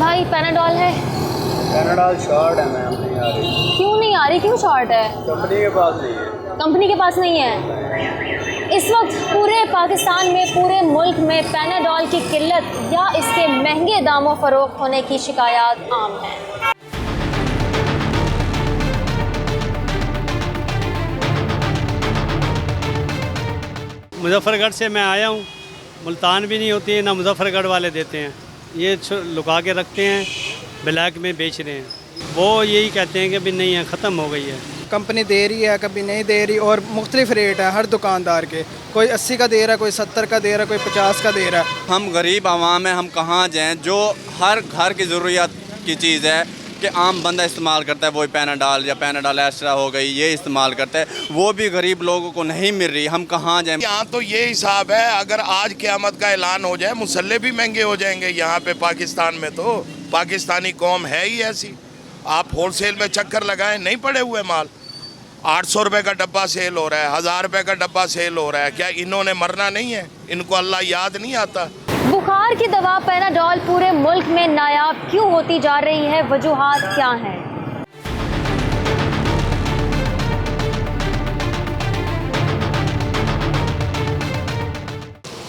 भाई पैनाडॉल है? Panadol short है मैम, नहीं आ रही। क्यों नहीं आ रही, क्यों शॉर्ट है? कंपनी के पास नहीं है। कंपनी के पास नहीं है। इस वक्त पूरे पाकिस्तान में, पूरे मुल्क में पैनाडॉल की किल्लत या इसके महंगे दामों फरोख्त होने की शिकायत आम है। मुजफ्फरगढ़ से मैं आया हूँ। मुल्तान भी नहीं होती है, ना मुजफ्फरगढ़ वाले देते हैं। ये लुका के रखते हैं, ब्लैक में बेच रहे हैं। वो यही कहते हैं कि अभी नहीं है, ख़त्म हो गई है। कंपनी दे रही है, कभी नहीं दे रही, और मुख्तलिफ रेट है हर दुकानदार के। कोई 80 का दे रहा है, कोई 70 का दे रहा है, कोई 50 का दे रहा है। हम गरीब आवाम हैं, हम कहाँ जाएँ? जो हर घर की ज़रूरियात की चीज़ है कि आम बंदा इस्तेमाल करता है, वही पैनाडॉल या पैनाडॉल एक्स्ट्रा हो गई, ये इस्तेमाल करता है, वो भी गरीब लोगों को नहीं मिल रही। हम कहाँ जाएँ? यहाँ तो ये हिसाब है, अगर आज क़यामत का ऐलान हो जाए, मुसल्ले भी महंगे हो जाएंगे यहाँ पे पाकिस्तान में। तो पाकिस्तानी कौम है ही ऐसी। आप होलसेल में चक्कर लगाएं, नहीं पड़े हुए माल। 800 रुपये का डब्बा सेल हो रहा है, 1000 रुपये का डब्बा सेल हो रहा है। क्या इन्होंने मरना नहीं है? इनको अल्लाह याद नहीं आता? बुखार की दवा पैनाडॉल पूरे मुल्क में नायाब क्यों होती जा रही है, वजूहात क्या हैं?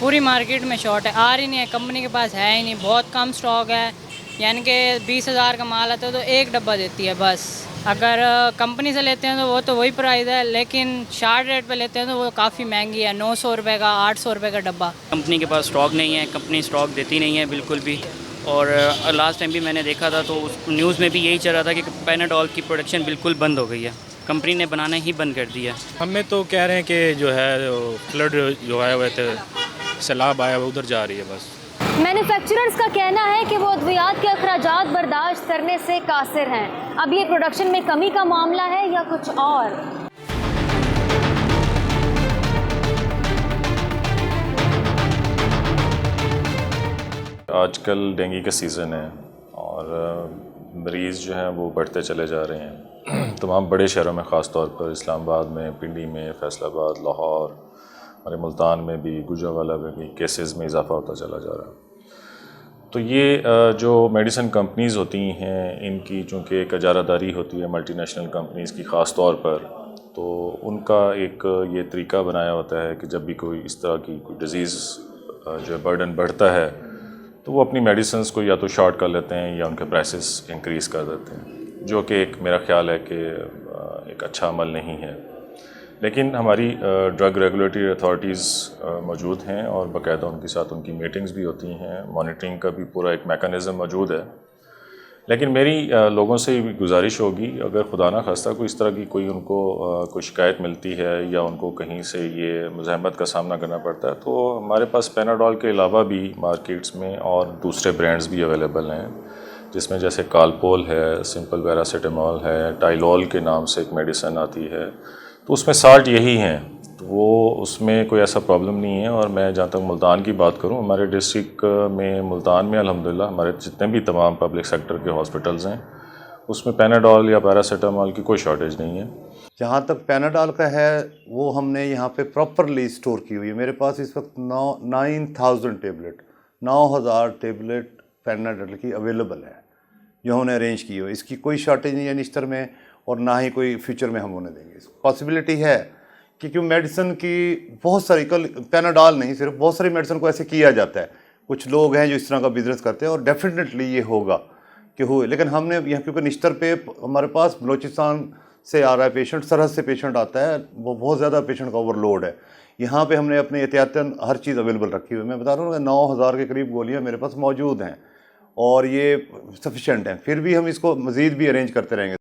पूरी मार्केट में शॉर्ट है, आ रही नहीं है, कंपनी के पास है ही नहीं, बहुत कम स्टॉक है। यानी कि 20,000 का माल आता है तो एक डब्बा देती है बस। अगर कंपनी से लेते हैं तो वो तो वही प्राइस है, लेकिन शार्ट रेट पे लेते हैं तो वो काफ़ी महंगी है, 900 रुपये का, 800 रुपये का डब्बा। कंपनी के पास स्टॉक नहीं है, कंपनी स्टॉक देती नहीं है बिल्कुल भी। और लास्ट टाइम भी मैंने देखा था तो उस न्यूज़ में भी यही चल रहा था कि पैनाडॉल की प्रोडक्शन बिल्कुल बंद हो गई है, कंपनी ने बनाना ही बंद कर दिया। हमें तो कह रहे हैं कि जो है फ्लड जो है वह सैलाब आया वो उधर जा रही है बस। मैन्युफैक्चरर्स का कहना है कि वो अद्वियात के अखराजात बर्दाश्त करने से कासिर हैं। अब ये प्रोडक्शन में कमी का मामला है या कुछ और? आजकल डेंगू का सीज़न है और मरीज़ जो हैं वो बढ़ते चले जा रहे हैं। तमाम बड़े शहरों में, ख़ास तौर पर इस्लामाबाद में, पिंडी में, फैसलाबाद, लाहौर, हमारे मुल्तान में भी, गुजरावाला में भी केसेस में इजाफ़ा होता चला जा रहा है। तो ये जो मेडिसिन कंपनीज़ होती हैं, इनकी चूँकि एक इजारादारी होती है मल्टीनेशनल कंपनीज़ की ख़ास तौर पर, तो उनका एक ये तरीका बनाया होता है कि जब भी कोई इस तरह की कोई डिज़ीज़ जो है बर्डन बढ़ता है तो वो अपनी मेडिसिन्स को या तो शॉर्ट कर लेते हैं या उनके प्राइसेस इंक्रीज़ कर देते हैं, जो कि एक मेरा ख़्याल है कि एक अच्छा अमल नहीं है। लेकिन हमारी ड्रग रेगुलेटरी अथॉरिटीज़ मौजूद हैं और बाकायदा उनके साथ उनकी मीटिंग्स भी होती हैं, मॉनिटरिंग का भी पूरा एक मेकनिज़म मौजूद है। लेकिन मेरी लोगों से भी गुजारिश होगी, अगर खुदा ना खास्ता कोई इस तरह की कोई उनको कोई शिकायत मिलती है या उनको कहीं से ये मुज़ाहमत का सामना करना पड़ता है, तो हमारे पास पैनाडॉल के अलावा भी मार्केट्स में और दूसरे ब्रांड्स भी अवेलेबल हैं, जिसमें जैसे कालपोल है, सिंपल पैरासीटामोल है, टाइलॉल के नाम से एक मेडिसिन आती है। तो उसमें साल्ट यही हैं, तो वो उसमें कोई ऐसा प्रॉब्लम नहीं है। और मैं जहाँ तक मुल्तान की बात करूँ, हमारे डिस्ट्रिक्ट में मुल्तान में अल्हम्दुलिल्लाह हमारे जितने भी तमाम पब्लिक सेक्टर के हॉस्पिटल्स हैं, उसमें पैनाडॉल या पैरासीटामोल की कोई शॉर्टेज नहीं है। जहाँ तक पैनाडॉल का है वो हमने यहाँ पे प्रॉपरली स्टोर की हुई है। मेरे पास इस वक्त 9,000 टेबलेट 9,000 टेबलेट पैनाडॉल की अवेलेबल है, जो हमने अरेंज की हुई। इसकी कोई शॉर्टेज नहीं है निश्तर में, और ना ही कोई फ्यूचर में हम होने देंगे। पॉसिबिलिटी है कि क्यों मेडिसिन की बहुत सारी, कल पैनाडॉल नहीं सिर्फ, बहुत सारी मेडिसिन को ऐसे किया जाता है। कुछ लोग हैं जो इस तरह का बिजनेस करते हैं और डेफिनेटली ये होगा कि हुए। लेकिन हमने यहाँ क्योंकि निश्तर पे हमारे पास बलोचिस्तान से आ रहा है पेशेंट, सरहद से पेशेंट आता है, वो बहुत ज़्यादा पेशेंट का ओवरलोड है। यहाँ पे हमने अपने एहतियातन हर चीज़ अवेलेबल रखी हुई है। मैं बता रहा हूँ 9,000 के करीब गोलियाँ मेरे पास मौजूद हैं और ये सफिशेंट हैं। फिर भी हम इसको मज़ीद भी अरेंज करते रहेंगे।